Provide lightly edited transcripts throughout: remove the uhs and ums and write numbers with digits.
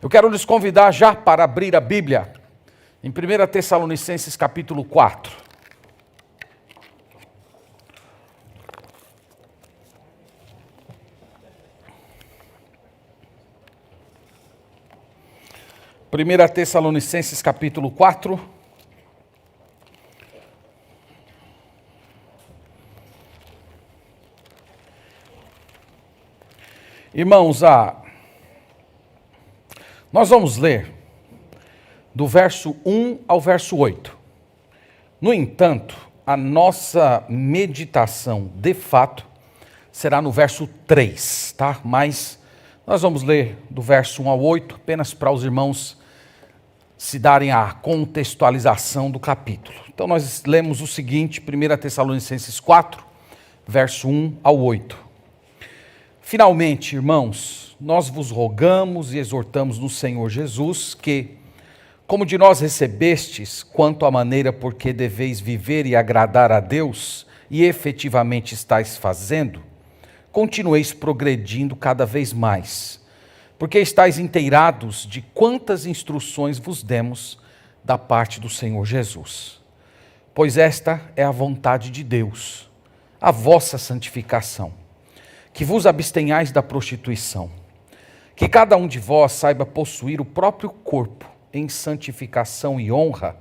Eu quero lhes convidar já para abrir a Bíblia em 1 Tessalonicenses capítulo 4. Primeira Tessalonicenses capítulo 4. Irmãos, nós vamos ler do verso 1 ao verso 8. No entanto, a nossa meditação, de fato, será no verso 3, tá? Mas nós vamos ler do verso 1 ao 8, apenas para os irmãos se darem a contextualização do capítulo. Então nós lemos o seguinte, 1 Tessalonicenses 4, verso 1 ao 8. Finalmente, irmãos, nós vos rogamos e exortamos no Senhor Jesus que, como de nós recebestes, quanto à maneira por que deveis viver e agradar a Deus, e efetivamente estáis fazendo, continueis progredindo cada vez mais, porque estáis inteirados de quantas instruções vos demos da parte do Senhor Jesus. Pois esta é a vontade de Deus, a vossa santificação, que vos abstenhais da prostituição, que cada um de vós saiba possuir o próprio corpo em santificação e honra,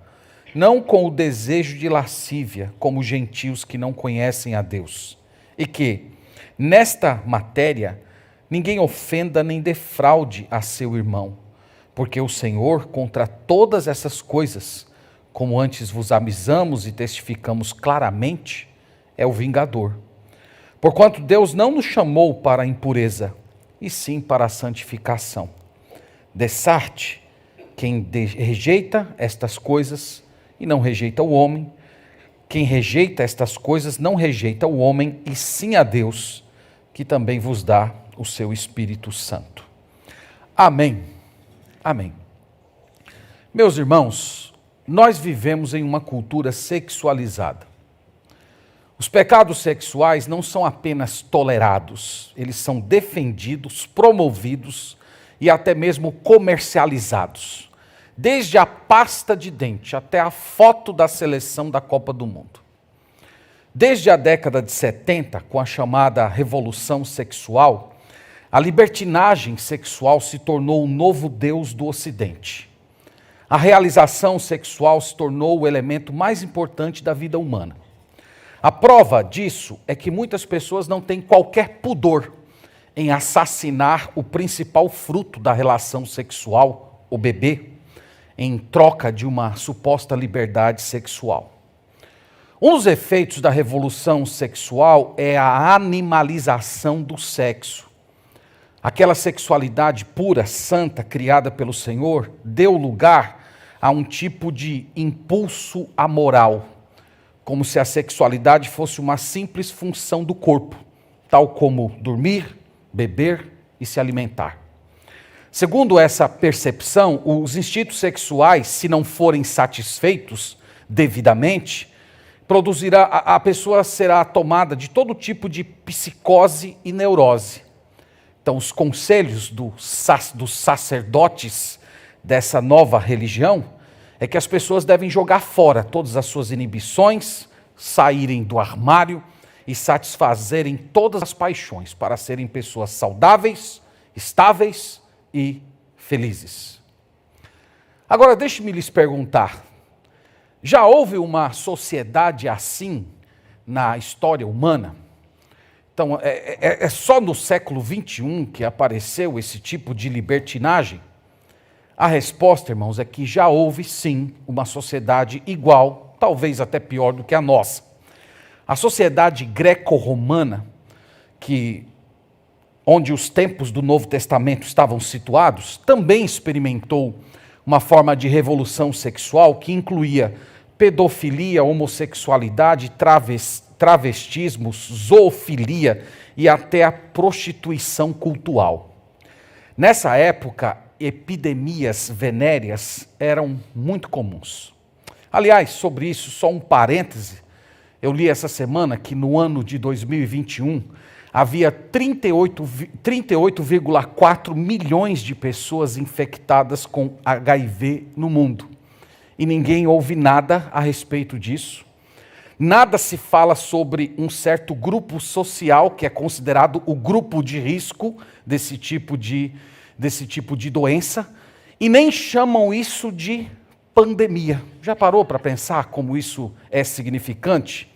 não com o desejo de lascívia, como gentios que não conhecem a Deus, e que, nesta matéria, ninguém ofenda nem defraude a seu irmão, porque o Senhor, contra todas essas coisas, como antes vos avisamos e testificamos claramente, é o vingador. Porquanto Deus não nos chamou para a impureza, e sim para a santificação. Dessarte, quem rejeita estas coisas e não rejeita o homem, quem rejeita estas coisas não rejeita o homem, e sim a Deus, que também vos dá o seu Espírito Santo. Amém. Amém. Meus irmãos, nós vivemos em uma cultura sexualizada. Os pecados sexuais não são apenas tolerados, eles são defendidos, promovidos e até mesmo comercializados. Desde a pasta de dente até a foto da seleção da Copa do Mundo. Desde a década de 70, com a chamada Revolução Sexual, a libertinagem sexual se tornou o novo Deus do Ocidente. A realização sexual se tornou o elemento mais importante da vida humana. A prova disso é que muitas pessoas não têm qualquer pudor em assassinar o principal fruto da relação sexual, o bebê, em troca de uma suposta liberdade sexual. Um dos efeitos da revolução sexual é a animalização do sexo. Aquela sexualidade pura, santa, criada pelo Senhor, deu lugar a um tipo de impulso amoral, como se a sexualidade fosse uma simples função do corpo, tal como dormir, beber e se alimentar. Segundo essa percepção, os instintos sexuais, se não forem satisfeitos devidamente, a pessoa será tomada de todo tipo de psicose e neurose. Então, os conselhos dos sacerdotes dessa nova religião é que as pessoas devem jogar fora todas as suas inibições, saírem do armário e satisfazerem todas as paixões para serem pessoas saudáveis, estáveis e felizes. Agora, deixe-me lhes perguntar, já houve uma sociedade assim na história humana? Então, é só no século XXI que apareceu esse tipo de libertinagem? A resposta, irmãos, é que já houve sim uma sociedade igual, talvez até pior do que a nossa. A sociedade greco-romana, onde os tempos do Novo Testamento estavam situados, também experimentou uma forma de revolução sexual que incluía pedofilia, homossexualidade, travestismo, zoofilia e até a prostituição cultural. Nessa época, epidemias venéreas eram muito comuns. Aliás, sobre isso, só um parêntese, eu li essa semana que no ano de 2021, havia 38,4 milhões de pessoas infectadas com HIV no mundo. E ninguém ouve nada a respeito disso. Nada se fala sobre um certo grupo social que é considerado o grupo de risco desse tipo de doença. E nem chamam isso de pandemia. Já parou para pensar como isso é significante?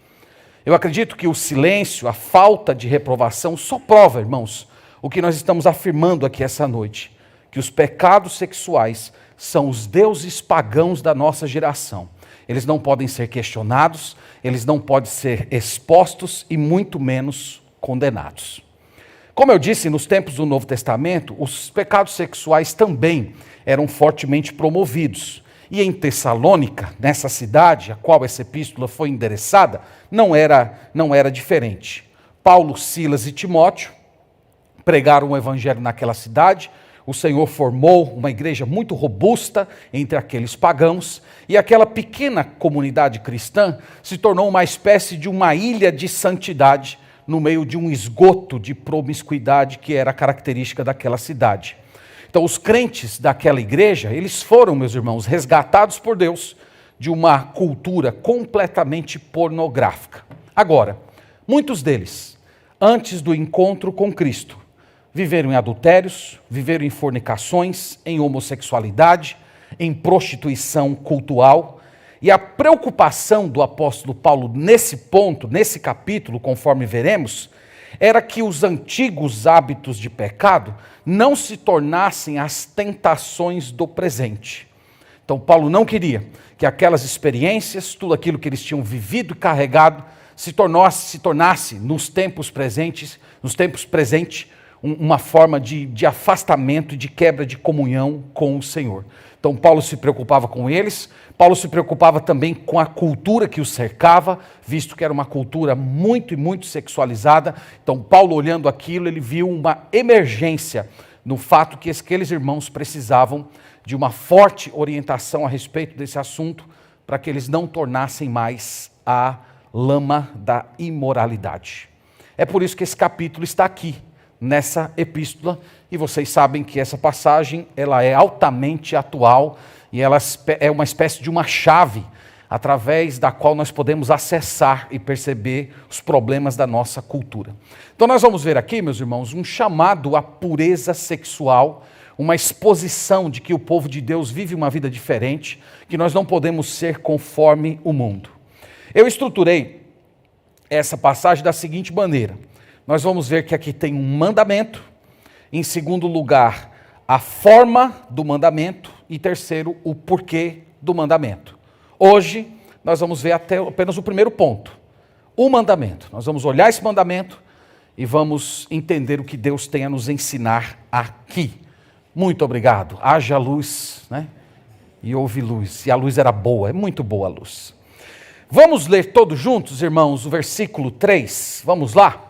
Eu acredito que o silêncio, a falta de reprovação, só prova, irmãos, o que nós estamos afirmando aqui essa noite, que os pecados sexuais são os deuses pagãos da nossa geração. Eles não podem ser questionados, eles não podem ser expostos e muito menos condenados. Como eu disse, nos tempos do Novo Testamento, os pecados sexuais também eram fortemente promovidos. E em Tessalônica, nessa cidade a qual essa epístola foi endereçada, não era diferente. Paulo, Silas e Timóteo pregaram o evangelho naquela cidade. O Senhor formou uma igreja muito robusta entre aqueles pagãos, e aquela pequena comunidade cristã se tornou uma espécie de uma ilha de santidade no meio de um esgoto de promiscuidade que era característica daquela cidade. Então, os crentes daquela igreja, eles foram, meus irmãos, resgatados por Deus de uma cultura completamente pornográfica. Agora, muitos deles, antes do encontro com Cristo, viveram em adultérios, viveram em fornicações, em homossexualidade, em prostituição cultural. E a preocupação do apóstolo Paulo nesse ponto, nesse capítulo, conforme veremos, era que os antigos hábitos de pecado não se tornassem as tentações do presente. Então Paulo não queria que aquelas experiências, tudo aquilo que eles tinham vivido e carregado, se tornasse nos tempos presentes, uma forma de afastamento e de quebra de comunhão com o Senhor. Então Paulo se preocupava com eles, Paulo se preocupava também com a cultura que os cercava, visto que era uma cultura muito e muito sexualizada. Então Paulo, olhando aquilo, ele viu uma emergência no fato que aqueles irmãos precisavam de uma forte orientação a respeito desse assunto, para que eles não tornassem mais a lama da imoralidade. É por isso que esse capítulo está aqui, nessa epístola, e vocês sabem que essa passagem ela é altamente atual e ela é uma espécie de uma chave através da qual nós podemos acessar e perceber os problemas da nossa cultura. Então nós vamos ver aqui, meus irmãos, um chamado à pureza sexual, uma exposição de que o povo de Deus vive uma vida diferente, que nós não podemos ser conforme o mundo. Eu estruturei essa passagem da seguinte maneira: nós vamos ver que aqui tem um mandamento, em segundo lugar, a forma do mandamento, e terceiro, o porquê do mandamento. Hoje, nós vamos ver apenas o primeiro ponto, o mandamento. Nós vamos olhar esse mandamento e vamos entender o que Deus tem a nos ensinar aqui. Muito obrigado. Haja luz, né? E houve luz. E a luz era boa, é muito boa a luz. Vamos ler todos juntos, irmãos, o versículo 3. Vamos lá?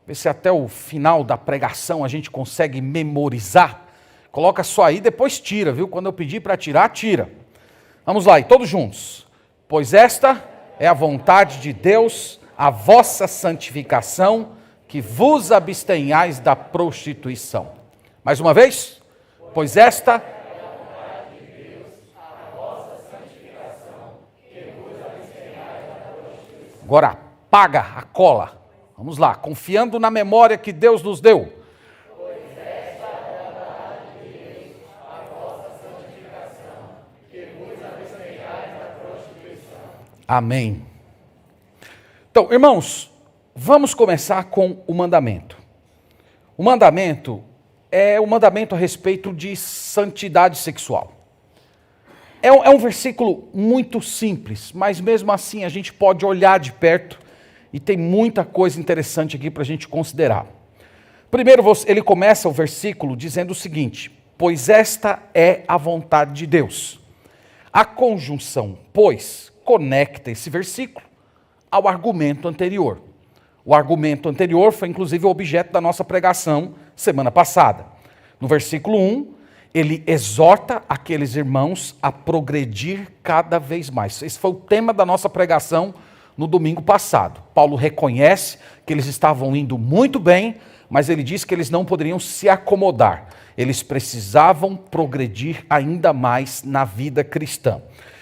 Ver se até o final da pregação a gente consegue memorizar. Coloca só aí, depois tira, viu? Quando eu pedir para tirar, tira. Vamos lá, e todos juntos. Pois esta é a vontade de Deus, a vossa santificação, que vos abstenhais da prostituição. Mais uma vez. Pois esta é a vontade de Deus, a vossa santificação, que vos abstenhais da prostituição. Agora apaga a cola. Vamos lá, confiando na memória que Deus nos deu. Pois esta é a vontade de Deus, a vossa santificação, que vos abstenhais da prostituição. Amém. Então, irmãos, vamos começar com o mandamento. O mandamento é o mandamento a respeito de santidade sexual. É um versículo muito simples, mas mesmo assim a gente pode olhar de perto e tem muita coisa interessante aqui para a gente considerar. Primeiro, ele começa o versículo dizendo o seguinte: pois esta é a vontade de Deus. A conjunção, pois, conecta esse versículo ao argumento anterior. O argumento anterior foi inclusive o objeto da nossa pregação semana passada. No versículo 1, ele exorta aqueles irmãos a progredir cada vez mais. Esse foi o tema da nossa pregação no domingo passado. Paulo reconhece que eles estavam indo muito bem, mas ele diz que eles não poderiam se acomodar. Eles precisavam progredir ainda mais na vida cristã.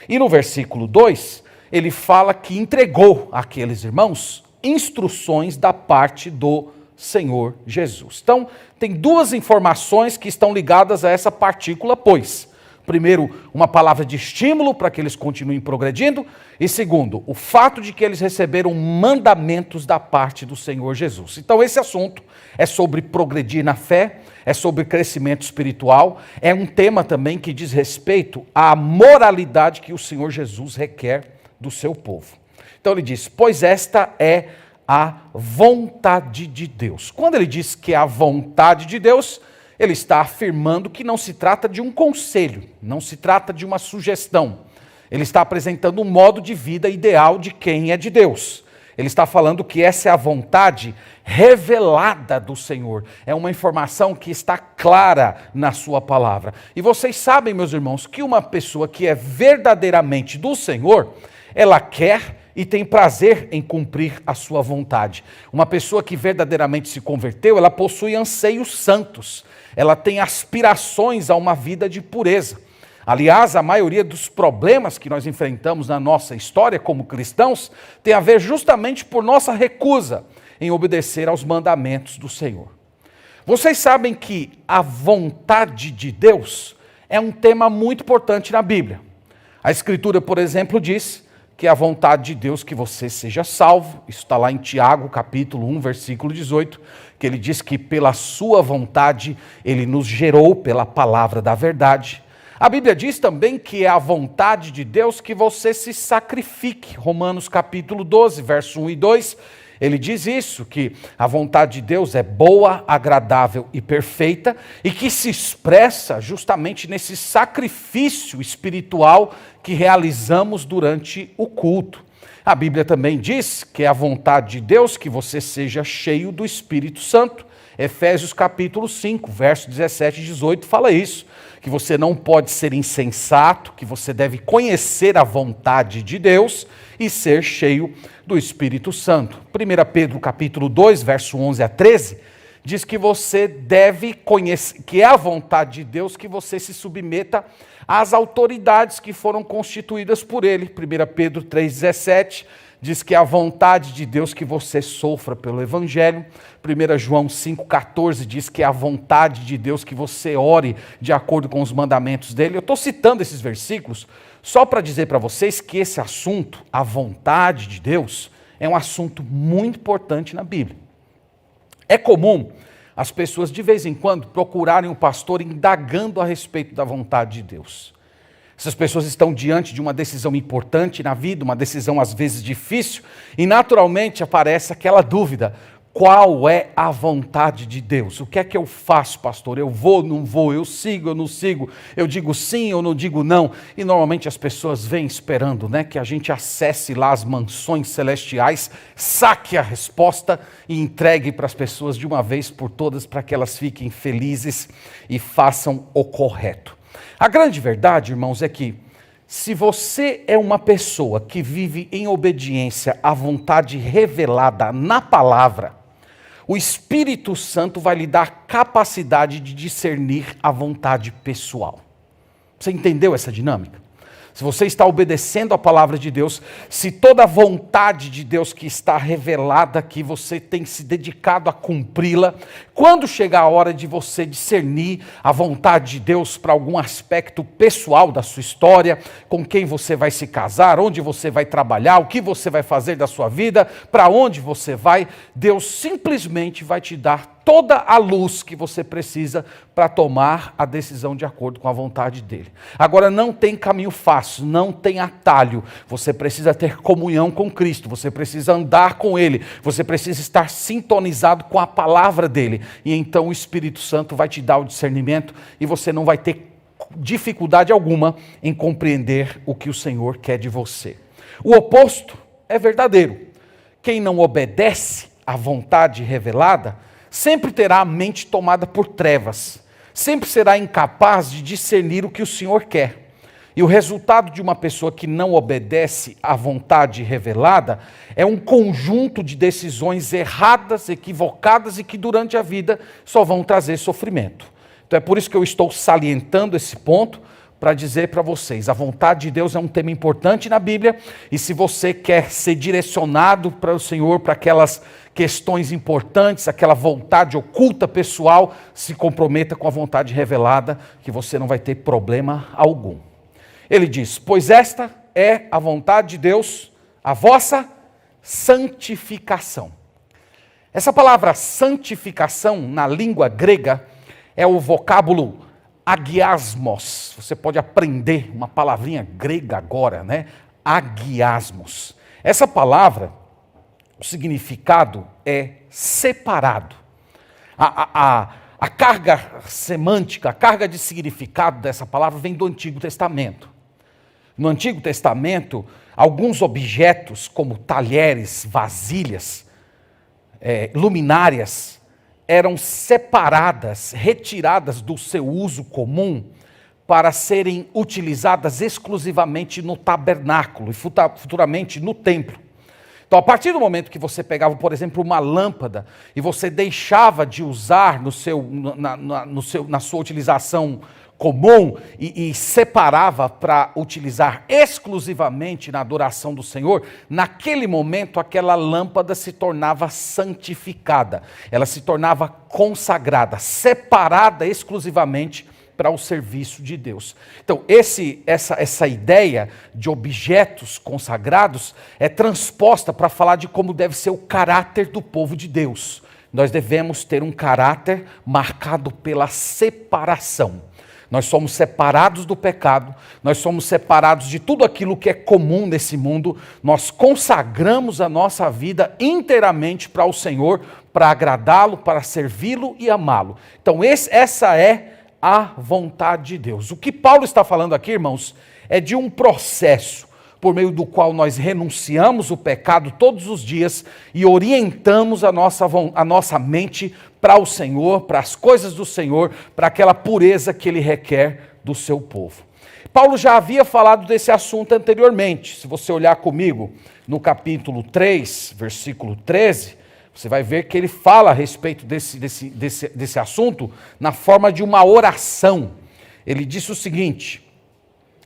E no versículo 2, ele fala que entregou àqueles irmãos instruções da parte do Senhor Jesus. Então, tem duas informações que estão ligadas a essa partícula pois. Primeiro, uma palavra de estímulo para que eles continuem progredindo. E segundo, o fato de que eles receberam mandamentos da parte do Senhor Jesus. Então, esse assunto é sobre progredir na fé, é sobre crescimento espiritual, é um tema também que diz respeito à moralidade que o Senhor Jesus requer do seu povo. Então, ele diz, pois esta é a vontade de Deus. Quando ele diz que é a vontade de Deus, ele está afirmando que não se trata de um conselho, não se trata de uma sugestão. Ele está apresentando um modo de vida ideal de quem é de Deus. Ele está falando que essa é a vontade revelada do Senhor. É uma informação que está clara na sua palavra. E vocês sabem, meus irmãos, que uma pessoa que é verdadeiramente do Senhor, ela quer e tem prazer em cumprir a sua vontade. Uma pessoa que verdadeiramente se converteu, ela possui anseios santos. Ela tem aspirações a uma vida de pureza. Aliás, a maioria dos problemas que nós enfrentamos na nossa história como cristãos tem a ver justamente por nossa recusa em obedecer aos mandamentos do Senhor. Vocês sabem que a vontade de Deus é um tema muito importante na Bíblia. A Escritura, por exemplo, diz que é a vontade de Deus que você seja salvo. Isso está lá em Tiago, capítulo 1, versículo 18, que ele diz que pela sua vontade ele nos gerou pela palavra da verdade. A Bíblia diz também que é a vontade de Deus que você se sacrifique. Romanos capítulo 12, verso 1 e 2, ele diz isso, que a vontade de Deus é boa, agradável e perfeita, e que se expressa justamente nesse sacrifício espiritual que realizamos durante o culto. A Bíblia também diz que é a vontade de Deus que você seja cheio do Espírito Santo. Efésios capítulo 5, verso 17 e 18 fala isso, que você não pode ser insensato, que você deve conhecer a vontade de Deus e ser cheio do Espírito Santo. 1 Pedro capítulo 2, verso 11 a 13, diz que você deve conhecer, que é a vontade de Deus que você se submeta às autoridades que foram constituídas por ele. 1 Pedro 3,17 diz que é a vontade de Deus que você sofra pelo Evangelho. 1 João 5,14 diz que é a vontade de Deus que você ore de acordo com os mandamentos dele. Eu estou citando esses versículos só para dizer para vocês que esse assunto, a vontade de Deus, é um assunto muito importante na Bíblia. É comum as pessoas de vez em quando procurarem o pastor indagando a respeito da vontade de Deus. Essas pessoas estão diante de uma decisão importante na vida, uma decisão às vezes difícil, e naturalmente aparece aquela dúvida: qual é a vontade de Deus? O que é que eu faço, pastor? Eu vou, não vou? Eu sigo, eu não sigo? Eu digo sim, eu não digo não? E normalmente as pessoas vêm esperando, que a gente acesse lá as mansões celestiais, saque a resposta e entregue para as pessoas de uma vez por todas, para que elas fiquem felizes e façam o correto. A grande verdade, irmãos, é que se você é uma pessoa que vive em obediência à vontade revelada na palavra, o Espírito Santo vai lhe dar capacidade de discernir a vontade pessoal. Você entendeu essa dinâmica? Se você está obedecendo a palavra de Deus, se toda a vontade de Deus que está revelada aqui, você tem se dedicado a cumpri-la, quando chegar a hora de você discernir a vontade de Deus para algum aspecto pessoal da sua história, com quem você vai se casar, onde você vai trabalhar, o que você vai fazer da sua vida, para onde você vai, Deus simplesmente vai te dar toda a luz que você precisa para tomar a decisão de acordo com a vontade dele. Agora, não tem caminho fácil, não tem atalho. Você precisa ter comunhão com Cristo, você precisa andar com ele, você precisa estar sintonizado com a palavra dele. E então o Espírito Santo vai te dar o discernimento e você não vai ter dificuldade alguma em compreender o que o Senhor quer de você. O oposto é verdadeiro. Quem não obedece à vontade revelada sempre terá a mente tomada por trevas, sempre será incapaz de discernir o que o Senhor quer. E o resultado de uma pessoa que não obedece à vontade revelada é um conjunto de decisões erradas, equivocadas e que durante a vida só vão trazer sofrimento. Então é por isso que eu estou salientando esse ponto, para dizer para vocês, a vontade de Deus é um tema importante na Bíblia, e se você quer ser direcionado para o Senhor, para aquelas questões importantes, aquela vontade oculta pessoal, se comprometa com a vontade revelada, que você não vai ter problema algum. Ele diz, pois esta é a vontade de Deus, a vossa santificação. Essa palavra santificação, na língua grega, é o vocábulo agiasmos. Você pode aprender uma palavrinha grega agora, né? Agiasmos. Essa palavra, o significado é separado. A carga semântica, a carga de significado dessa palavra vem do Antigo Testamento. No Antigo Testamento, alguns objetos, como talheres, vasilhas, luminárias, eram separadas, retiradas do seu uso comum para serem utilizadas exclusivamente no tabernáculo e futuramente no templo. Então, a partir do momento que você pegava, por exemplo, uma lâmpada e você deixava de usar na sua utilização comum e separava para utilizar exclusivamente na adoração do Senhor, naquele momento aquela lâmpada se tornava santificada, ela se tornava consagrada, separada exclusivamente para o serviço de Deus. Então, essa ideia de objetos consagrados é transposta para falar de como deve ser o caráter do povo de Deus. Nós devemos ter um caráter marcado pela separação. Nós somos separados do pecado, nós somos separados de tudo aquilo que é comum nesse mundo, nós consagramos a nossa vida inteiramente para o Senhor, para agradá-lo, para servi-lo e amá-lo. Então essa é a vontade de Deus. O que Paulo está falando aqui, irmãos, é de um processo por meio do qual nós renunciamos o pecado todos os dias e orientamos a nossa mente para o Senhor, para as coisas do Senhor, para aquela pureza que Ele requer do seu povo. Paulo já havia falado desse assunto anteriormente. Se você olhar comigo no capítulo 3, versículo 13, você vai ver que ele fala a respeito desse assunto na forma de uma oração. Ele disse o seguinte,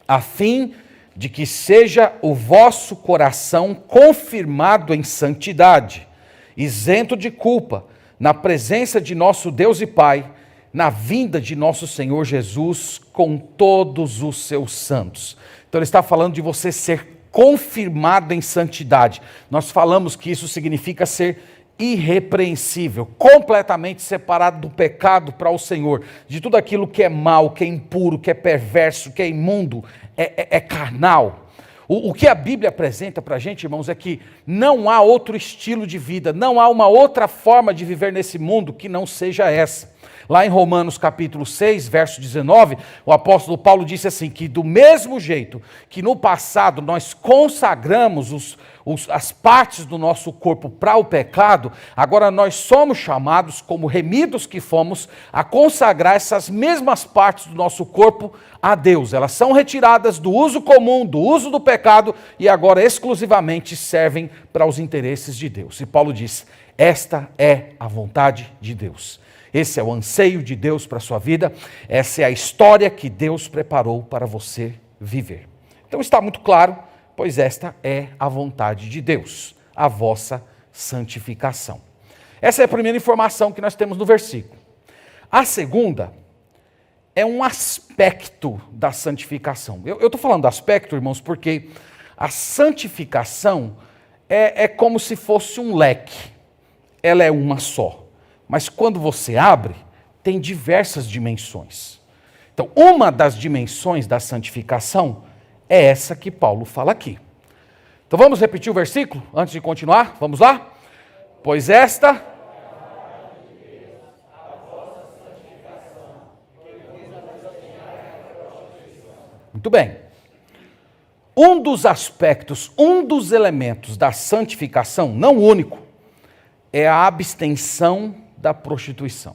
a fim de que seja o vosso coração confirmado em santidade, isento de culpa, na presença de nosso Deus e Pai, na vinda de nosso Senhor Jesus com todos os seus santos. Então ele está falando de você ser confirmado em santidade. Nós falamos que isso significa ser irrepreensível, completamente separado do pecado para o Senhor, de tudo aquilo que é mal, que é impuro, que é perverso, que é imundo, é carnal. O que a Bíblia apresenta para a gente, irmãos, é que não há outro estilo de vida, não há uma outra forma de viver nesse mundo que não seja essa. Lá em Romanos capítulo 6, verso 19, o apóstolo Paulo disse assim, que do mesmo jeito que no passado nós consagramos as partes do nosso corpo para o pecado, agora nós somos chamados, como remidos que fomos, a consagrar essas mesmas partes do nosso corpo a Deus. Elas são retiradas do uso comum, do uso do pecado, e agora exclusivamente servem para os interesses de Deus. E Paulo diz, esta é a vontade de Deus. Esse é o anseio de Deus para a sua vida, essa é a história que Deus preparou para você viver. Então está muito claro, pois esta é a vontade de Deus, a vossa santificação. Essa é a primeira informação que nós temos no versículo. A segunda é um aspecto da santificação. Eu estou falando do aspecto, irmãos, porque a santificação é como se fosse um leque. Ela é uma só. Mas quando você abre, tem diversas dimensões. Então, uma das dimensões da santificação é essa que Paulo fala aqui. Então vamos repetir o versículo antes de continuar? Vamos lá? Pois esta... Muito bem. Um dos aspectos, um dos elementos da santificação, não o único, é a abstenção da prostituição.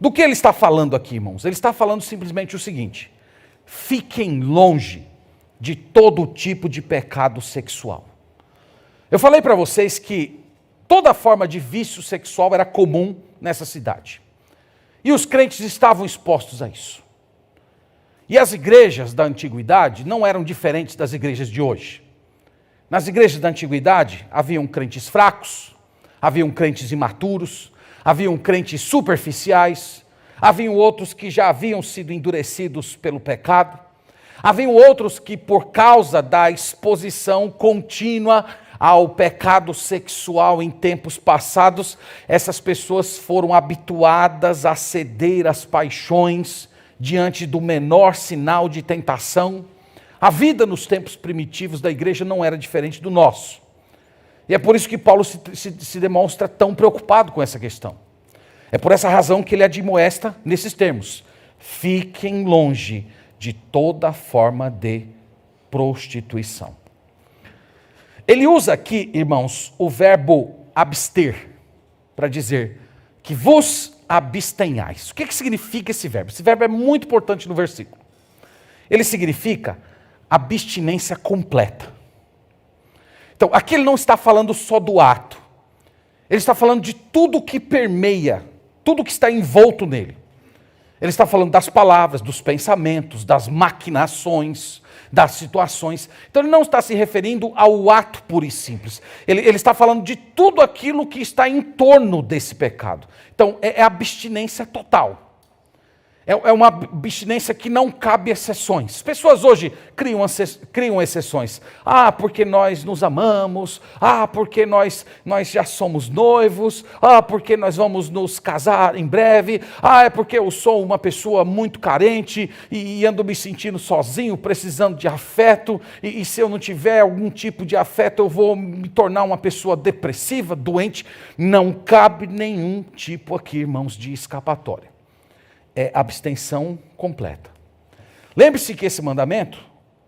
Do que ele está falando aqui, irmãos? Ele está falando simplesmente o seguinte: fiquem longe de todo tipo de pecado sexual. Eu falei para vocês que toda forma de vício sexual era comum nessa cidade. E os crentes estavam expostos a isso. E as igrejas da antiguidade não eram diferentes das igrejas de hoje. Nas igrejas da antiguidade haviam crentes fracos, haviam crentes imaturos, haviam crentes superficiais, haviam outros que já haviam sido endurecidos pelo pecado, haviam outros que, por causa da exposição contínua ao pecado sexual em tempos passados, essas pessoas foram habituadas a ceder às paixões diante do menor sinal de tentação. A vida nos tempos primitivos da igreja não era diferente do nosso. E é por isso que Paulo se demonstra tão preocupado com essa questão. É por essa razão que ele admoesta nesses termos: fiquem longe de toda forma de prostituição. Ele usa aqui, irmãos, o verbo abster, para dizer que vos abstenhais. O que significa esse verbo? Esse verbo é muito importante no versículo. Ele significa abstinência completa. Então, aqui ele não está falando só do ato. Ele está falando de tudo que permeia, tudo que está envolto nele. Ele está falando das palavras, dos pensamentos, das maquinações, das situações. Então ele não está se referindo ao ato puro e simples. Ele está falando de tudo aquilo que está em torno desse pecado. Então é abstinência total. É uma abstinência que não cabe exceções. As pessoas hoje criam exceções. Ah, porque nós nos amamos. Ah, porque nós já somos noivos. Ah, porque nós vamos nos casar em breve. Ah, é porque eu sou uma pessoa muito carente e ando me sentindo sozinho, precisando de afeto. E se eu não tiver algum tipo de afeto, eu vou me tornar uma pessoa depressiva, doente. Não cabe nenhum tipo aqui, irmãos, de escapatória. É abstenção completa. Lembre-se que esse mandamento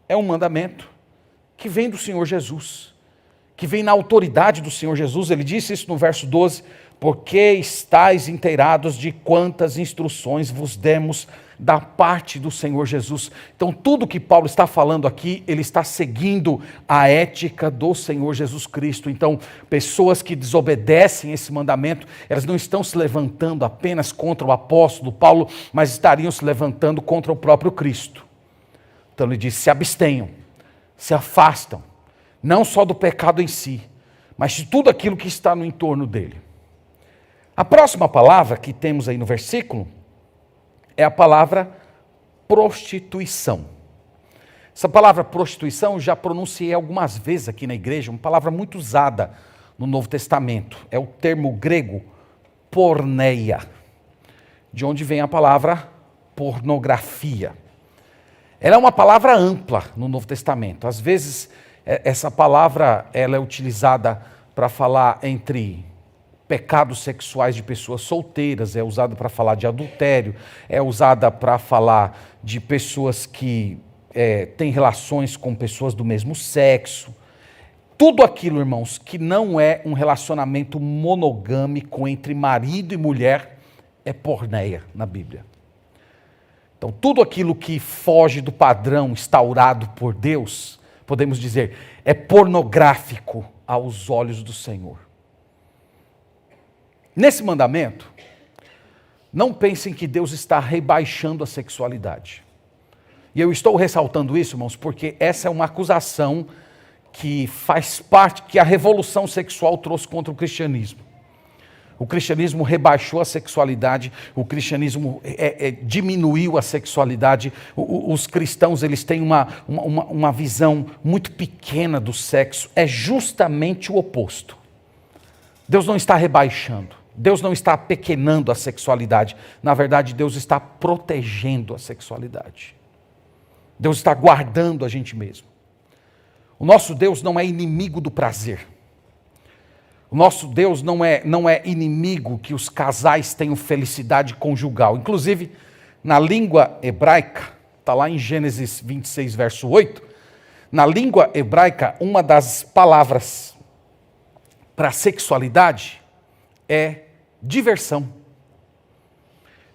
é um mandamento que vem do Senhor Jesus, que vem na autoridade do Senhor Jesus. Ele disse isso no verso 12: porque estáis inteirados de quantas instruções vos demos da parte do Senhor Jesus. Então tudo que Paulo está falando aqui, ele está seguindo a ética do Senhor Jesus Cristo. Então pessoas que desobedecem esse mandamento, elas não estão se levantando apenas contra o apóstolo Paulo, mas estariam se levantando contra o próprio Cristo. Então ele diz: se abstenham, se afastam, não só do pecado em si, mas de tudo aquilo que está no entorno dele. A próxima palavra que temos aí no versículo é a palavra prostituição. Essa palavra prostituição eu já pronunciei algumas vezes aqui na igreja, uma palavra muito usada no Novo Testamento. É o termo grego porneia, de onde vem a palavra pornografia. Ela é uma palavra ampla no Novo Testamento. Às vezes essa palavra ela é utilizada para falar entre pecados sexuais de pessoas solteiras, é usada para falar de adultério, é usada para falar de pessoas que têm relações com pessoas do mesmo sexo. Tudo aquilo, irmãos, que não é um relacionamento monogâmico entre marido e mulher, é porneia na Bíblia. Então, tudo aquilo que foge do padrão instaurado por Deus, podemos dizer, é pornográfico aos olhos do Senhor. Nesse mandamento, não pensem que Deus está rebaixando a sexualidade. E eu estou ressaltando isso, irmãos, porque essa é uma acusação que faz parte, que a revolução sexual trouxe contra o cristianismo. O cristianismo rebaixou a sexualidade, o cristianismo diminuiu a sexualidade. Os cristãos eles têm uma visão muito pequena do sexo. É justamente o oposto. Deus não está rebaixando. Deus não está apequenando a sexualidade. Na verdade, Deus está protegendo a sexualidade. Deus está guardando a gente mesmo. O nosso Deus não é inimigo do prazer. O nosso Deus não é inimigo que os casais tenham felicidade conjugal. Inclusive, na língua hebraica, está lá em Gênesis 26, verso 8, na língua hebraica, uma das palavras para sexualidade é diversão.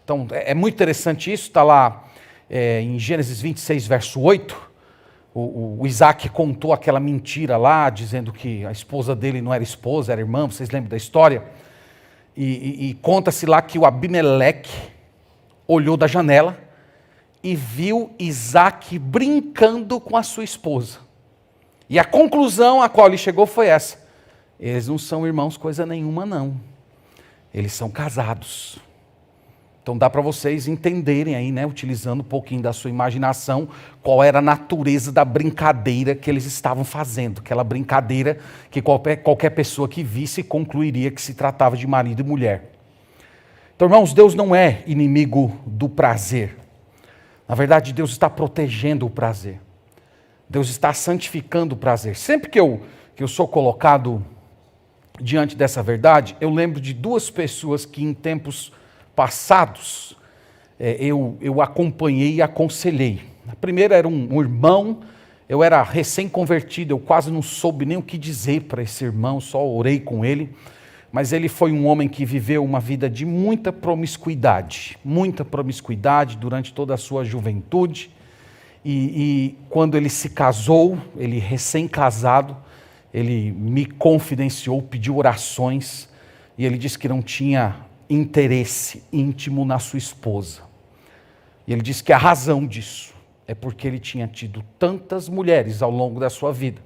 Então, é muito interessante isso, está lá em Gênesis 26, verso 8, o Isaac contou aquela mentira lá, dizendo que a esposa dele não era esposa, era irmã, vocês lembram da história? E conta-se lá que o Abimeleque olhou da janela e viu Isaac brincando com a sua esposa. E a conclusão a qual ele chegou foi essa: eles não são irmãos coisa nenhuma não, eles são casados. Então dá para vocês entenderem aí, né, utilizando um pouquinho da sua imaginação, qual era a natureza da brincadeira que eles estavam fazendo. Aquela brincadeira que qualquer pessoa que visse concluiria que se tratava de marido e mulher. Então, irmãos, Deus não é inimigo do prazer. Na verdade, Deus está protegendo o prazer. Deus está santificando o prazer. Sempre que eu sou colocado diante dessa verdade, eu lembro de duas pessoas que em tempos passados eu acompanhei e aconselhei. A primeira era um irmão, eu era recém-convertido, eu quase não soube nem o que dizer para esse irmão, só orei com ele, mas ele foi um homem que viveu uma vida de muita promiscuidade durante toda a sua juventude, e quando ele se casou, ele recém-casado, ele me confidenciou, pediu orações, e ele disse que não tinha interesse íntimo na sua esposa. E ele disse que a razão disso é porque ele tinha tido tantas mulheres ao longo da sua vida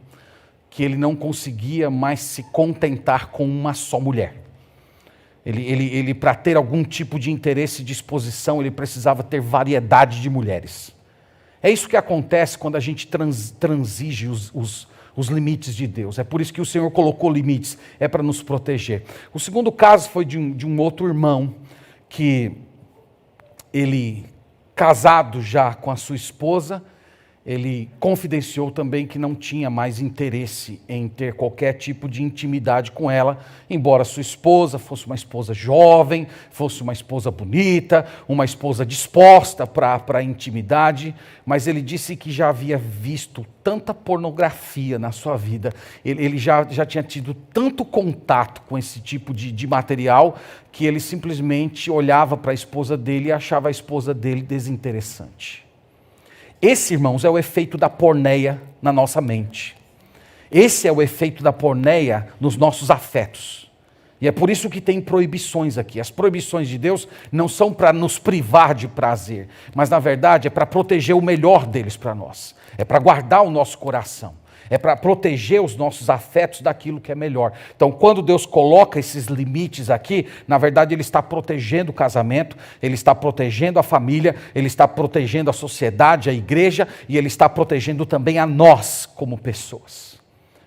que ele não conseguia mais se contentar com uma só mulher. Ele para ter algum tipo de interesse e disposição, ele precisava ter variedade de mulheres. É isso que acontece quando a gente transige os limites de Deus. É por isso que o Senhor colocou limites, é para nos proteger. O segundo caso foi de um outro irmão, que ele, casado já com a sua esposa, ele confidenciou também que não tinha mais interesse em ter qualquer tipo de intimidade com ela, embora sua esposa fosse uma esposa jovem, fosse uma esposa bonita, uma esposa disposta para a intimidade, mas ele disse que já havia visto tanta pornografia na sua vida, ele já tinha tido tanto contato com esse tipo de material, que ele simplesmente olhava para a esposa dele e achava a esposa dele desinteressante. Esse, irmãos, é o efeito da porneia na nossa mente. Esse é o efeito da porneia nos nossos afetos. E é por isso que tem proibições aqui. As proibições de Deus não são para nos privar de prazer, mas na verdade é para proteger o melhor deles para nós. É para guardar o nosso coração. É para proteger os nossos afetos daquilo que é melhor. Então, quando Deus coloca esses limites aqui, na verdade Ele está protegendo o casamento, Ele está protegendo a família, Ele está protegendo a sociedade, a igreja, e Ele está protegendo também a nós como pessoas.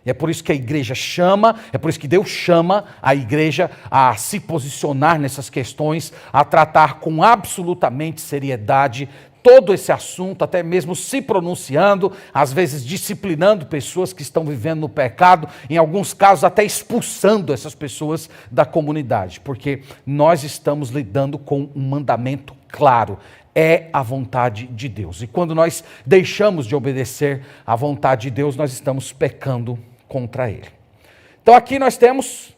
E é por isso que a igreja chama, é por isso que Deus chama a igreja a se posicionar nessas questões, a tratar com absolutamente seriedade todo esse assunto, até mesmo se pronunciando, às vezes disciplinando pessoas que estão vivendo no pecado, em alguns casos até expulsando essas pessoas da comunidade, porque nós estamos lidando com um mandamento claro, é a vontade de Deus. E quando nós deixamos de obedecer à vontade de Deus, nós estamos pecando contra Ele. Então aqui nós temos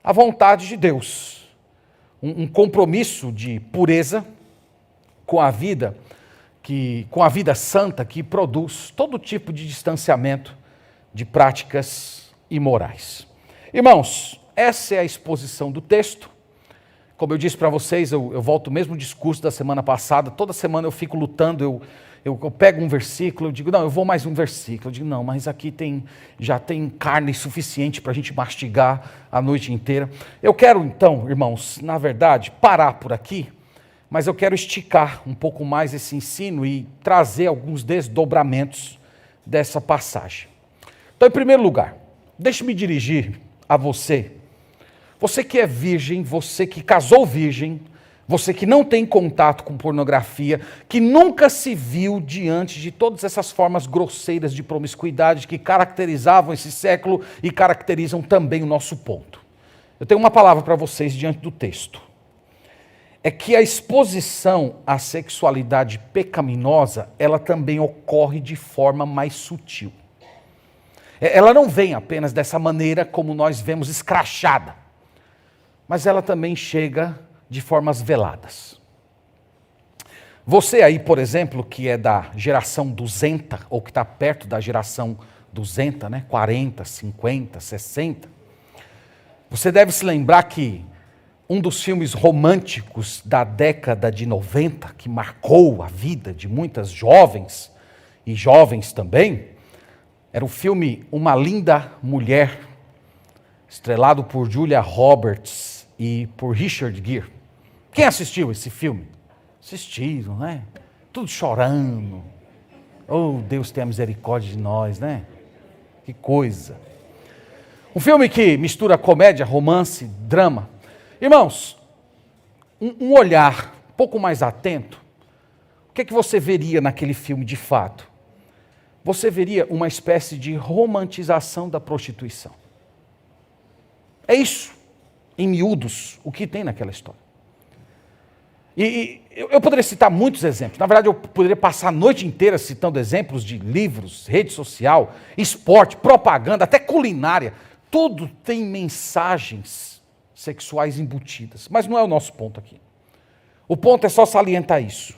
a vontade de Deus, um compromisso de pureza com a vida, com a vida santa, que produz todo tipo de distanciamento de práticas imorais. Irmãos, essa é a exposição do texto. Como eu disse para vocês, eu volto o mesmo discurso da semana passada. Toda semana eu fico lutando, eu pego um versículo, eu digo, não, eu vou mais um versículo. Eu digo, não, mas aqui já tem carne suficiente para a gente mastigar a noite inteira. Eu quero então, irmãos, na verdade, parar por aqui, mas eu quero esticar um pouco mais esse ensino e trazer alguns desdobramentos dessa passagem. Então, em primeiro lugar, deixe-me dirigir a você. Você que é virgem, você que casou virgem, você que não tem contato com pornografia, que nunca se viu diante de todas essas formas grosseiras de promiscuidade que caracterizavam esse século e caracterizam também o nosso ponto. Eu tenho uma palavra para vocês diante do texto. É que a exposição à sexualidade pecaminosa, ela também ocorre de forma mais sutil. Ela não vem apenas dessa maneira como nós vemos escrachada, mas ela também chega de formas veladas. Você aí, por exemplo, que é da geração 200, ou que está perto da geração 200, né? 40, 50, 60, você deve se lembrar que um dos filmes românticos da década de 90, que marcou a vida de muitas jovens, e jovens também, era o filme Uma Linda Mulher, estrelado por Julia Roberts e por Richard Gere. Quem assistiu esse filme? Assistiram, né? Tudo chorando. Oh, Deus tenha misericórdia de nós, né? Que coisa. Um filme que mistura comédia, romance, drama. Irmãos, um olhar um pouco mais atento, o que é que você veria naquele filme de fato? Você veria uma espécie de romantização da prostituição. É isso, em miúdos, o que tem naquela história. E eu poderia citar muitos exemplos. Na verdade, eu poderia passar a noite inteira citando exemplos de livros, rede social, esporte, propaganda, até culinária. Tudo tem mensagens sexuais embutidas. Mas não é o nosso ponto aqui. O ponto é só salientar isso.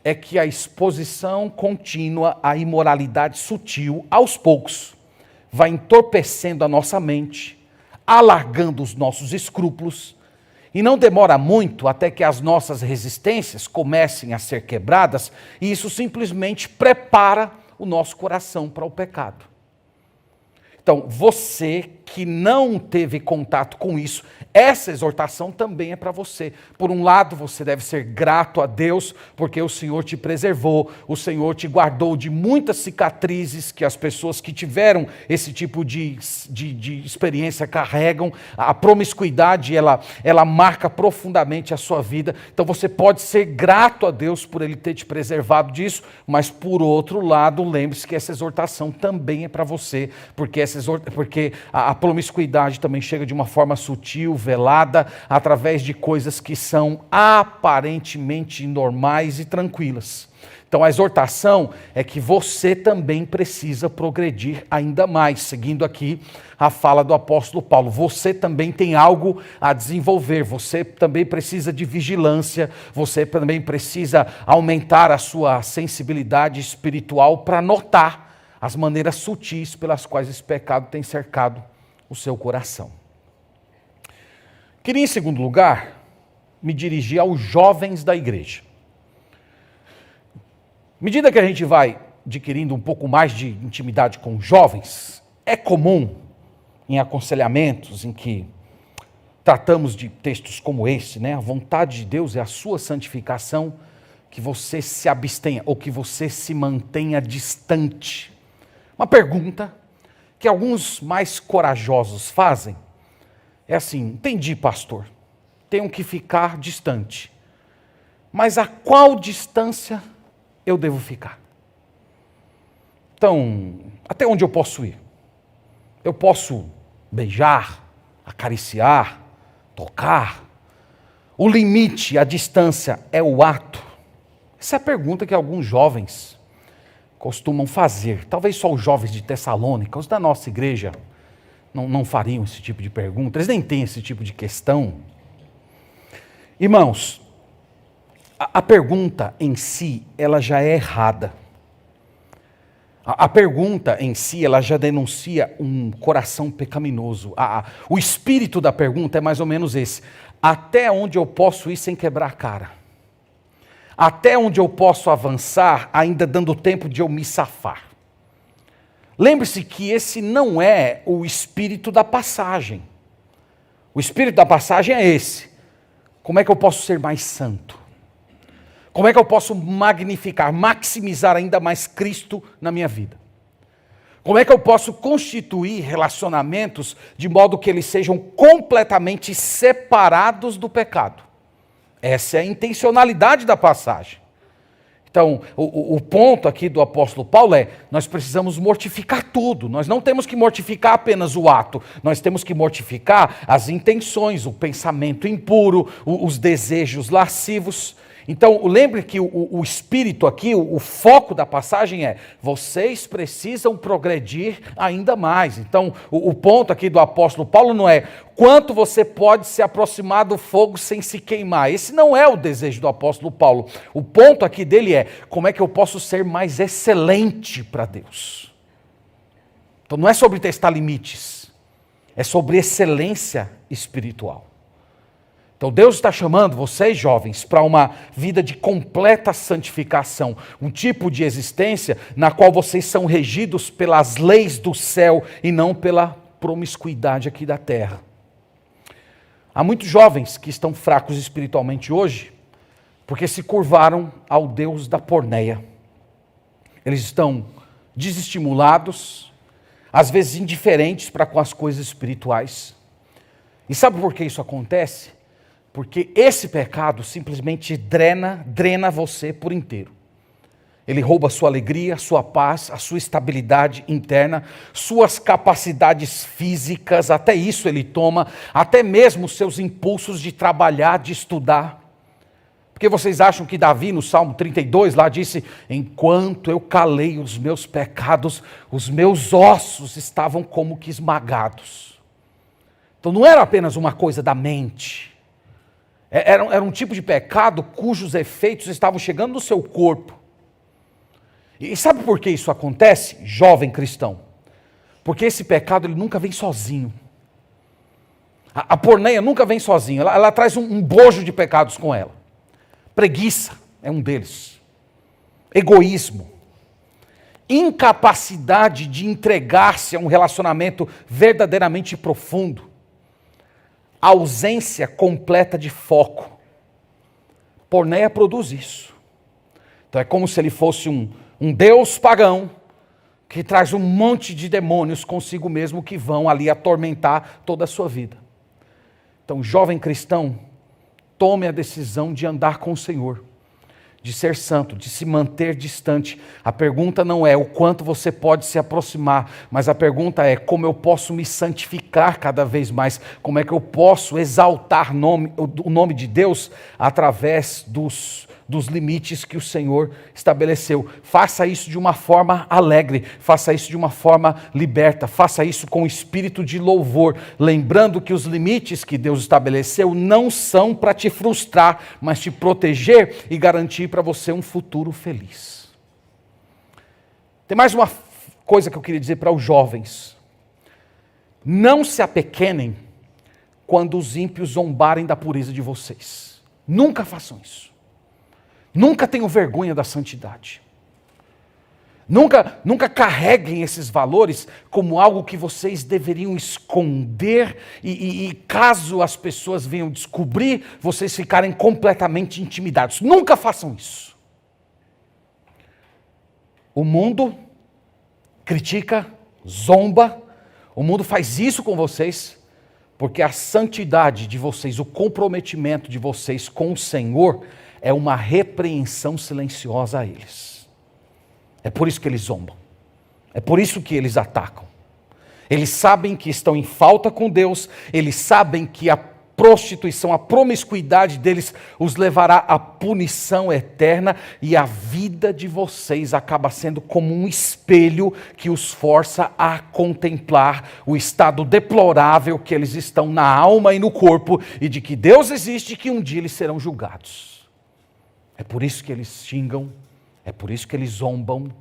É que a exposição contínua à imoralidade sutil, aos poucos, vai entorpecendo a nossa mente, alargando os nossos escrúpulos, e não demora muito até que as nossas resistências comecem a ser quebradas, e isso simplesmente prepara o nosso coração para o pecado. Então, você que não teve contato com isso, essa exortação também é para você. Por um lado, você deve ser grato a Deus, porque o Senhor te preservou, o Senhor te guardou de muitas cicatrizes que as pessoas que tiveram esse tipo de experiência carregam. A promiscuidade, ela marca profundamente a sua vida. Então, você pode ser grato a Deus por Ele ter te preservado disso, mas por outro lado, lembre-se que essa exortação também é para você, porque a promiscuidade também chega de uma forma sutil, velada, através de coisas que são aparentemente normais e tranquilas. Então a exortação é que você também precisa progredir ainda mais, seguindo aqui a fala do apóstolo Paulo. Você também tem algo a desenvolver, você também precisa de vigilância, você também precisa aumentar a sua sensibilidade espiritual para notar as maneiras sutis pelas quais esse pecado tem cercado o seu coração. Queria, em segundo lugar, me dirigir aos jovens da igreja. À medida que a gente vai adquirindo um pouco mais de intimidade com jovens, é comum em aconselhamentos em que tratamos de textos como esse, né? A vontade de Deus é a sua santificação, que você se abstenha ou que você se mantenha distante. Uma pergunta que alguns mais corajosos fazem é assim: entendi, pastor, tenho que ficar distante, mas a qual distância eu devo ficar? Então, até onde eu posso ir? Eu posso beijar, acariciar, tocar? O limite, a distância é o ato? Essa é a pergunta que alguns jovens costumam fazer. Talvez só os jovens de Tessalônica, os da nossa igreja, não fariam esse tipo de pergunta. Eles nem têm esse tipo de questão. Irmãos, a pergunta em si, ela já é errada. A pergunta em si, ela já denuncia um coração pecaminoso. O espírito da pergunta é mais ou menos esse: até onde eu posso ir sem quebrar a cara? Até onde eu posso avançar, ainda dando tempo de eu me safar? Lembre-se que esse não é o espírito da passagem. O espírito da passagem é esse: como é que eu posso ser mais santo? Como é que eu posso magnificar, maximizar ainda mais Cristo na minha vida? Como é que eu posso constituir relacionamentos de modo que eles sejam completamente separados do pecado? Essa é a intencionalidade da passagem. Então, o ponto aqui do apóstolo Paulo é: nós precisamos mortificar tudo. Nós não temos que mortificar apenas o ato, nós temos que mortificar as intenções, o pensamento impuro, os desejos lascivos. Então, lembre que o espírito aqui, o foco da passagem é: vocês precisam progredir ainda mais. Então, o ponto aqui do apóstolo Paulo não é quanto você pode se aproximar do fogo sem se queimar. Esse não é o desejo do apóstolo Paulo. O ponto aqui dele é: como é que eu posso ser mais excelente para Deus? Então, não é sobre testar limites, é sobre excelência espiritual. Então Deus está chamando vocês, jovens, para uma vida de completa santificação, um tipo de existência na qual vocês são regidos pelas leis do céu e não pela promiscuidade aqui da terra. Há muitos jovens que estão fracos espiritualmente hoje, porque se curvaram ao Deus da porneia. Eles estão desestimulados, às vezes indiferentes para com as coisas espirituais. E sabe por que isso acontece? Porque esse pecado simplesmente drena você por inteiro. Ele rouba a sua alegria, a sua paz, a sua estabilidade interna, suas capacidades físicas, até isso ele toma, até mesmo seus impulsos de trabalhar, de estudar. Porque vocês acham que Davi, no Salmo 32, lá disse: enquanto eu calei os meus pecados, os meus ossos estavam como que esmagados. Então não era apenas uma coisa da mente. Era um tipo de pecado cujos efeitos estavam chegando no seu corpo. E sabe por que isso acontece, jovem cristão? Porque esse pecado ele nunca vem sozinho. A porneia nunca vem sozinha, ela traz um bojo de pecados com ela. Preguiça é um deles. Egoísmo. Incapacidade de entregar-se a um relacionamento verdadeiramente profundo. Ausência completa de foco. Porneia produz isso. Então é como se ele fosse um deus pagão que traz um monte de demônios consigo mesmo que vão ali atormentar toda a sua vida. Então, jovem cristão, tome a decisão de andar com o Senhor, de ser santo, de se manter distante. A pergunta não é o quanto você pode se aproximar, mas a pergunta é como eu posso me santificar cada vez mais, como é que eu posso exaltar o nome de Deus através dos limites que o Senhor estabeleceu. Faça isso de uma forma alegre, faça isso de uma forma liberta, faça isso com espírito de louvor, lembrando que os limites que Deus estabeleceu não são para te frustrar, mas te proteger e garantir para você um futuro feliz. Tem mais uma coisa que eu queria dizer para os jovens. Não se apequenem quando os ímpios zombarem da pureza de vocês. Nunca façam isso. Nunca tenham vergonha da santidade. Nunca carreguem esses valores como algo que vocês deveriam esconder e caso as pessoas venham descobrir, vocês ficarem completamente intimidados. Nunca façam isso. O mundo critica, zomba, o mundo faz isso com vocês, porque a santidade de vocês, o comprometimento de vocês com o Senhor é uma repreensão silenciosa a eles. É por isso que eles zombam. É por isso que eles atacam. Eles sabem que estão em falta com Deus, eles sabem que a prostituição, a promiscuidade deles os levará à punição eterna e a vida de vocês acaba sendo como um espelho que os força a contemplar o estado deplorável que eles estão na alma e no corpo e de que Deus existe e que um dia eles serão julgados. É por isso que eles xingam, é por isso que eles zombam,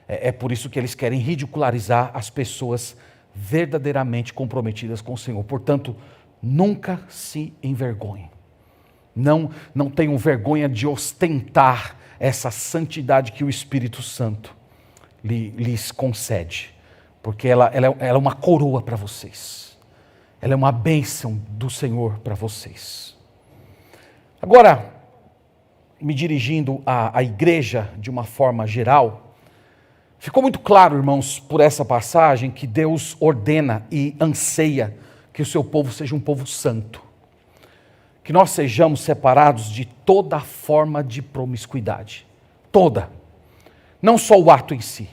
é por isso que eles querem ridicularizar as pessoas verdadeiramente comprometidas com o Senhor. Portanto, nunca se envergonhem. Não tenham vergonha de ostentar essa santidade que o Espírito Santo lhes concede. Porque ela é uma coroa para vocês. Ela é uma bênção do Senhor para vocês. Agora, me dirigindo à igreja de uma forma geral, ficou muito claro, irmãos, por essa passagem, que Deus ordena e anseia que o seu povo seja um povo santo. Que nós sejamos separados de toda forma de promiscuidade. Toda. Não só o ato em si,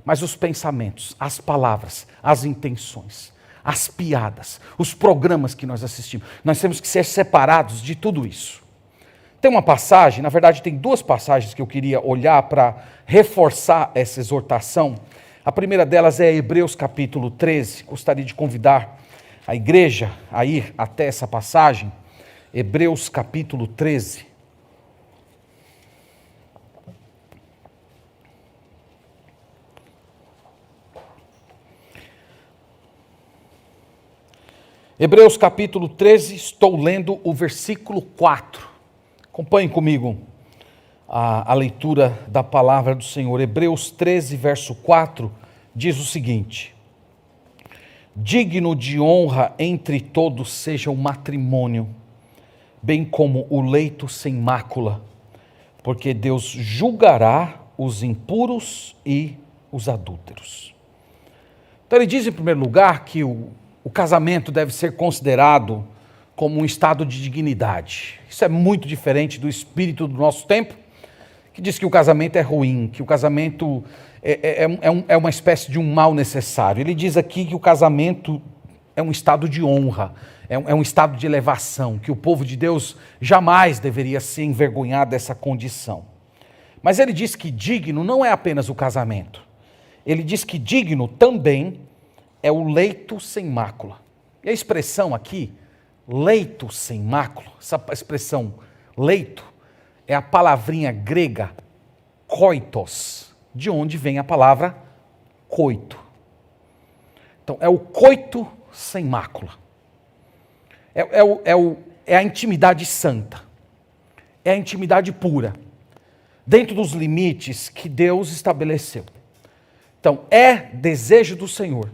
mas os pensamentos, as palavras, as intenções, as piadas, os programas que nós assistimos. Nós temos que ser separados de tudo isso. Tem uma passagem, na verdade tem duas passagens que eu queria olhar para reforçar essa exortação. A primeira delas é Hebreus capítulo 13. Gostaria de convidar a igreja a ir até essa passagem. Hebreus capítulo 13. Hebreus capítulo 13, estou lendo o versículo 4. Acompanhem comigo a leitura da palavra do Senhor. Hebreus 13, verso 4, diz o seguinte: digno de honra entre todos seja o matrimônio, bem como o leito sem mácula, porque Deus julgará os impuros e os adúlteros. Então ele diz em primeiro lugar que o casamento deve ser considerado como um estado de dignidade. Isso é muito diferente do espírito do nosso tempo, que diz que o casamento é ruim, que o casamento é uma espécie de um mal necessário. Ele diz aqui que o casamento é um estado de honra, é um estado de elevação, que o povo de Deus jamais deveria se envergonhar dessa condição. Mas ele diz que digno não é apenas o casamento. Ele diz que digno também é o leito sem mácula. E a expressão aqui, leito sem mácula, essa expressão leito, é a palavrinha grega koitos, de onde vem a palavra coito. Então, é o coito sem mácula. É a intimidade santa. É a intimidade pura, dentro dos limites que Deus estabeleceu. Então, é desejo do Senhor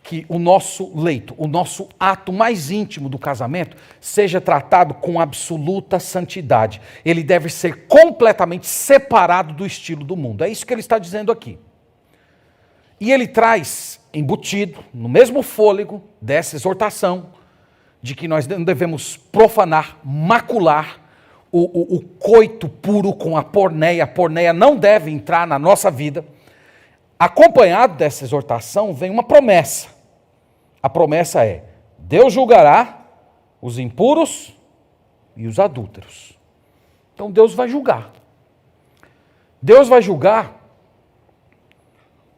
que o nosso leito, o nosso ato mais íntimo do casamento, seja tratado com absoluta santidade. Ele deve ser completamente separado do estilo do mundo. É isso que ele está dizendo aqui. E ele traz, embutido, no mesmo fôlego dessa exortação, de que nós não devemos profanar, macular o coito puro com a porneia. A porneia não deve entrar na nossa vida. Acompanhado dessa exortação vem uma promessa. A promessa é: Deus julgará os impuros e os adúlteros. Então Deus vai julgar. Deus vai julgar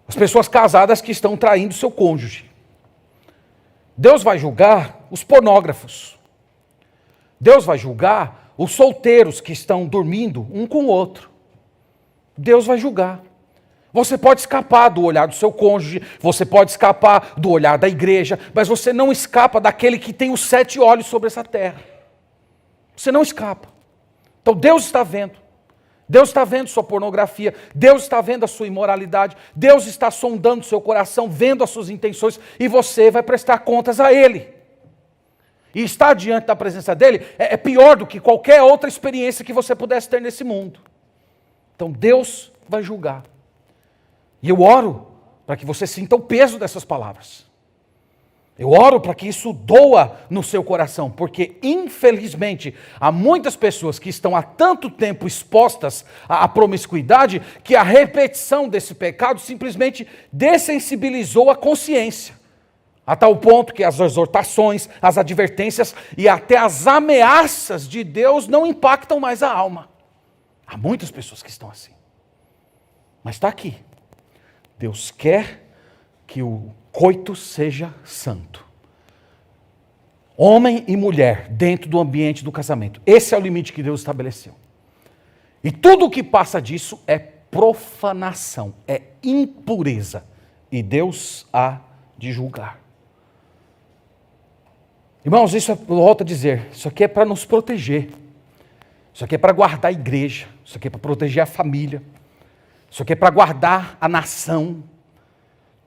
as pessoas casadas que estão traindo seu cônjuge. Deus vai julgar os pornógrafos. Deus vai julgar os solteiros que estão dormindo um com o outro. Deus vai julgar. Você pode escapar do olhar do seu cônjuge, você pode escapar do olhar da igreja, mas você não escapa daquele que tem os 7 olhos sobre essa terra. Você não escapa. Então Deus está vendo. Deus está vendo sua pornografia, Deus está vendo a sua imoralidade, Deus está sondando seu coração, vendo as suas intenções, e você vai prestar contas a Ele. E estar diante da presença dEle é pior do que qualquer outra experiência que você pudesse ter nesse mundo. Então Deus vai julgar. E eu oro para que você sinta o peso dessas palavras. Eu oro para que isso doa no seu coração, porque infelizmente há muitas pessoas que estão há tanto tempo expostas à promiscuidade que a repetição desse pecado simplesmente dessensibilizou a consciência, a tal ponto que as exortações, as advertências e até as ameaças de Deus não impactam mais a alma. Há muitas pessoas que estão assim. Mas está aqui. Deus quer que o coito seja santo. Homem e mulher dentro do ambiente do casamento. Esse é o limite que Deus estabeleceu. E tudo o que passa disso é profanação, é impureza. E Deus há de julgar. Irmãos, isso eu volto a dizer, isso aqui é para nos proteger. Isso aqui é para guardar a igreja. Isso aqui é para proteger a família. Isso aqui é para guardar a nação.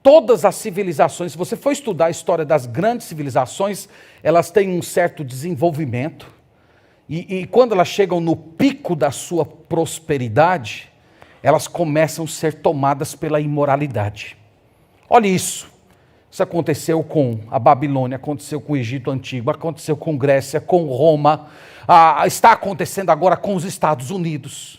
Todas as civilizações, se você for estudar a história das grandes civilizações, elas têm um certo desenvolvimento. E quando elas chegam no pico da sua prosperidade, elas começam a ser tomadas pela imoralidade. Olha isso. Isso aconteceu com a Babilônia, aconteceu com o Egito Antigo, aconteceu com Grécia, com Roma. Está acontecendo agora com os Estados Unidos.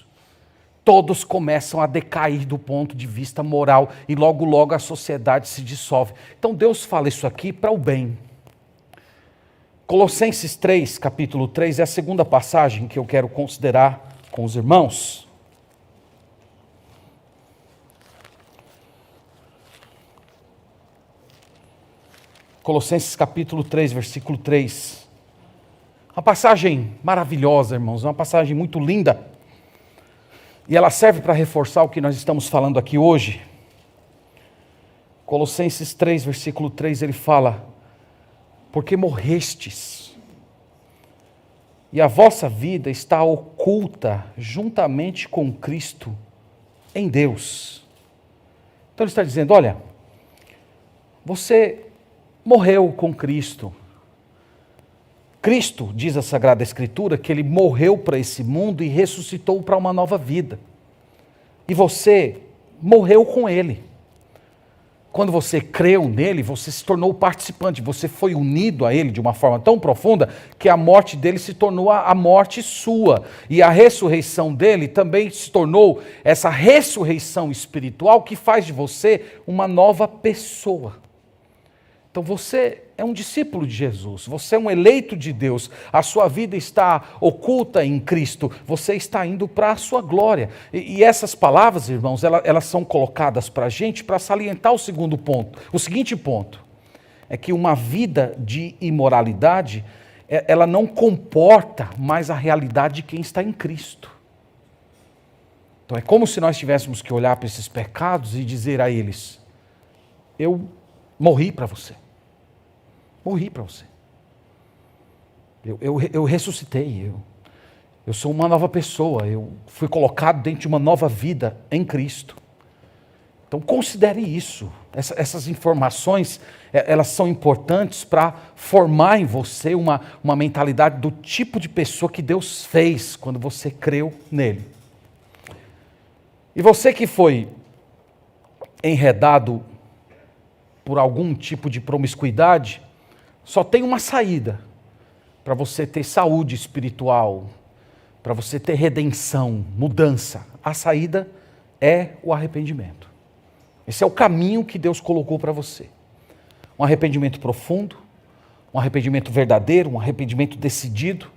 Todos começam a decair do ponto de vista moral e logo, logo a sociedade se dissolve. Então Deus fala isso aqui para o bem. Colossenses 3, capítulo 3, é a segunda passagem que eu quero considerar com os irmãos. Colossenses capítulo 3, versículo 3. Uma passagem maravilhosa, irmãos, uma passagem muito linda. E ela serve para reforçar o que nós estamos falando aqui hoje. Colossenses 3, versículo 3, ele fala: porque morrestes, e a vossa vida está oculta juntamente com Cristo em Deus. Então ele está dizendo, olha, você morreu com Cristo. Cristo, diz a Sagrada Escritura, que ele morreu para esse mundo e ressuscitou para uma nova vida. E você morreu com ele. Quando você creu nele, você se tornou participante, você foi unido a ele de uma forma tão profunda que a morte dele se tornou a morte sua. E a ressurreição dele também se tornou essa ressurreição espiritual que faz de você uma nova pessoa. Então você é um discípulo de Jesus, você é um eleito de Deus, a sua vida está oculta em Cristo, você está indo para a sua glória. E essas palavras, irmãos, elas são colocadas para a gente para salientar o segundo ponto. O seguinte ponto é que uma vida de imoralidade, ela não comporta mais a realidade de quem está em Cristo. Então é como se nós tivéssemos que olhar para esses pecados e dizer a eles, eu morri para você. Morri para você. Eu ressuscitei. Eu sou uma nova pessoa. Eu fui colocado dentro de uma nova vida em Cristo. Então considere isso. Essas informações, elas são importantes para formar em você uma mentalidade do tipo de pessoa que Deus fez quando você creu nele. E você que foi enredado por algum tipo de promiscuidade, só tem uma saída para você ter saúde espiritual, para você ter redenção, mudança. A saída é o arrependimento. Esse é o caminho que Deus colocou para você. Um arrependimento profundo, um arrependimento verdadeiro, um arrependimento decidido,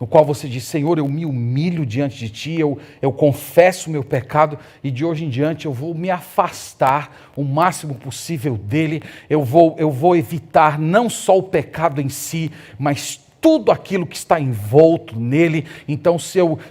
no qual você diz, Senhor, eu me humilho diante de Ti, eu confesso o meu pecado e de hoje em diante eu vou me afastar o máximo possível dele, eu vou evitar não só o pecado em si, mas tudo aquilo que está envolto nele. Então se eu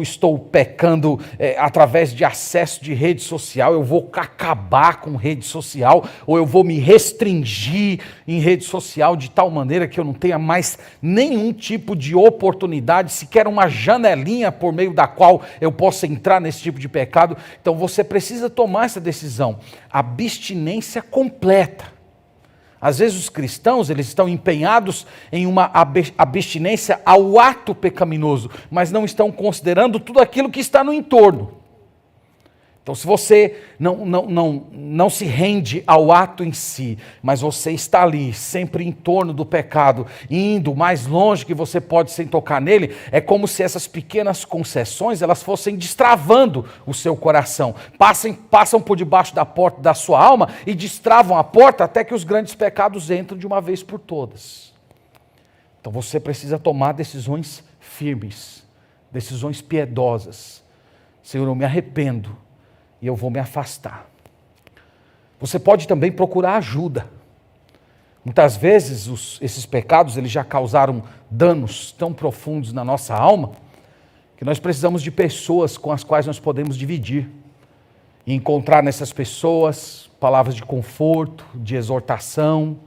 estou pecando através de acesso de rede social, eu vou acabar com rede social, ou eu vou me restringir em rede social de tal maneira que eu não tenha mais nenhum tipo de oportunidade, sequer uma janelinha por meio da qual eu possa entrar nesse tipo de pecado. Então você precisa tomar essa decisão, abstinência completa. Às vezes os cristãos, eles estão empenhados em uma abstinência ao ato pecaminoso, mas não estão considerando tudo aquilo que está no entorno. Então se você não se rende ao ato em si, mas você está ali, sempre em torno do pecado, indo mais longe que você pode sem tocar nele, é como se essas pequenas concessões, elas fossem destravando o seu coração, passam por debaixo da porta da sua alma e destravam a porta até que os grandes pecados entram de uma vez por todas. Então você precisa tomar decisões firmes, decisões piedosas. Senhor, eu me arrependo e eu vou me afastar. Você pode também procurar ajuda. Muitas vezes esses pecados eles já causaram danos tão profundos na nossa alma que nós precisamos de pessoas com as quais nós podemos dividir e encontrar nessas pessoas palavras de conforto, de exortação.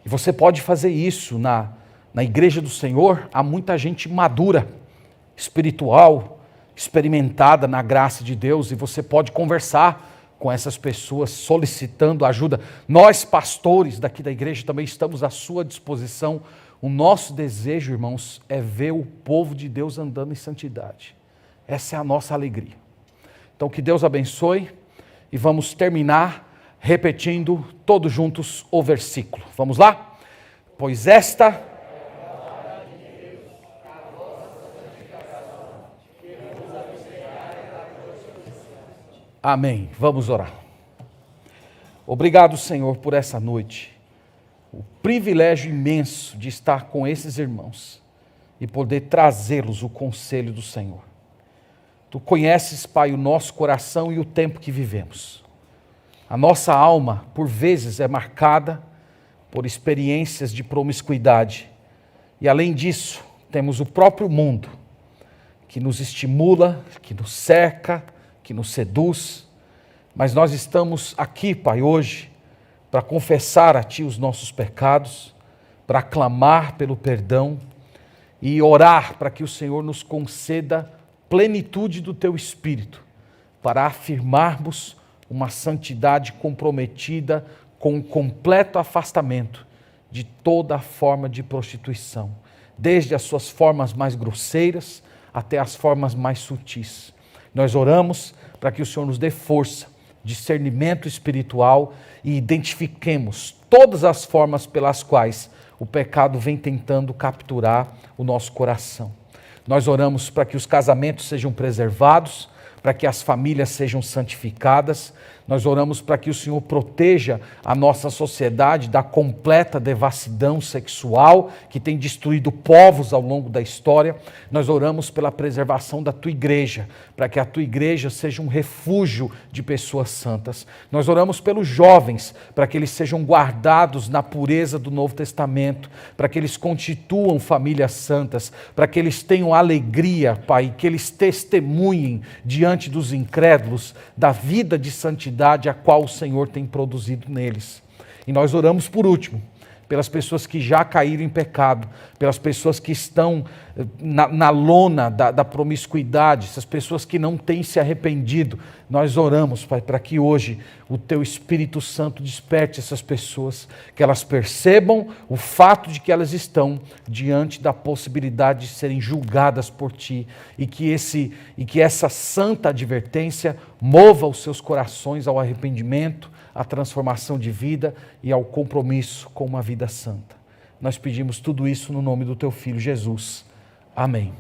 E você pode fazer isso na igreja do Senhor. Há muita gente madura, espiritual, experimentada na graça de Deus, e você pode conversar com essas pessoas solicitando ajuda. Nós, pastores daqui da igreja, também estamos à sua disposição. O nosso desejo, irmãos, é ver o povo de Deus andando em santidade. Essa é a nossa alegria. Então que Deus abençoe e vamos terminar repetindo todos juntos o versículo. Vamos lá? Pois esta Amém. Vamos orar. Obrigado, Senhor, por essa noite. o privilégio imenso de estar com esses irmãos e poder trazê-los o conselho do Senhor. Tu conheces, Pai, o nosso coração e o tempo que vivemos. A nossa alma, por vezes, é marcada por experiências de promiscuidade. E, além disso, temos o próprio mundo que nos estimula, que nos cerca, que nos seduz. Mas nós estamos aqui, Pai, hoje, para confessar a Ti os nossos pecados, para clamar pelo perdão e orar para que o Senhor nos conceda plenitude do Teu Espírito, para afirmarmos uma santidade comprometida com o completo afastamento de toda forma de prostituição, desde as suas formas mais grosseiras até as formas mais sutis. Nós oramos para que o Senhor nos dê força, discernimento espiritual e identifiquemos todas as formas pelas quais o pecado vem tentando capturar o nosso coração. Nós oramos para que os casamentos sejam preservados, para que as famílias sejam santificadas. Nós oramos para que o Senhor proteja a nossa sociedade da completa devassidão sexual que tem destruído povos ao longo da história. Nós oramos pela preservação da Tua igreja, para que a Tua igreja seja um refúgio de pessoas santas. Nós oramos pelos jovens, para que eles sejam guardados na pureza do Novo Testamento, para que eles constituam famílias santas, para que eles tenham alegria, Pai, que eles testemunhem diante dos incrédulos da vida de santidade a qual o Senhor tem produzido neles. E nós oramos por último, pelas pessoas que já caíram em pecado, pelas pessoas que estão na lona da promiscuidade, essas pessoas que não têm se arrependido. Nós oramos, Pai, para que hoje o Teu Espírito Santo desperte essas pessoas, que elas percebam o fato de que elas estão diante da possibilidade de serem julgadas por Ti, e que essa santa advertência mova os seus corações ao arrependimento, à transformação de vida e ao compromisso com uma vida santa. Nós pedimos tudo isso no nome do Teu Filho Jesus. Amém.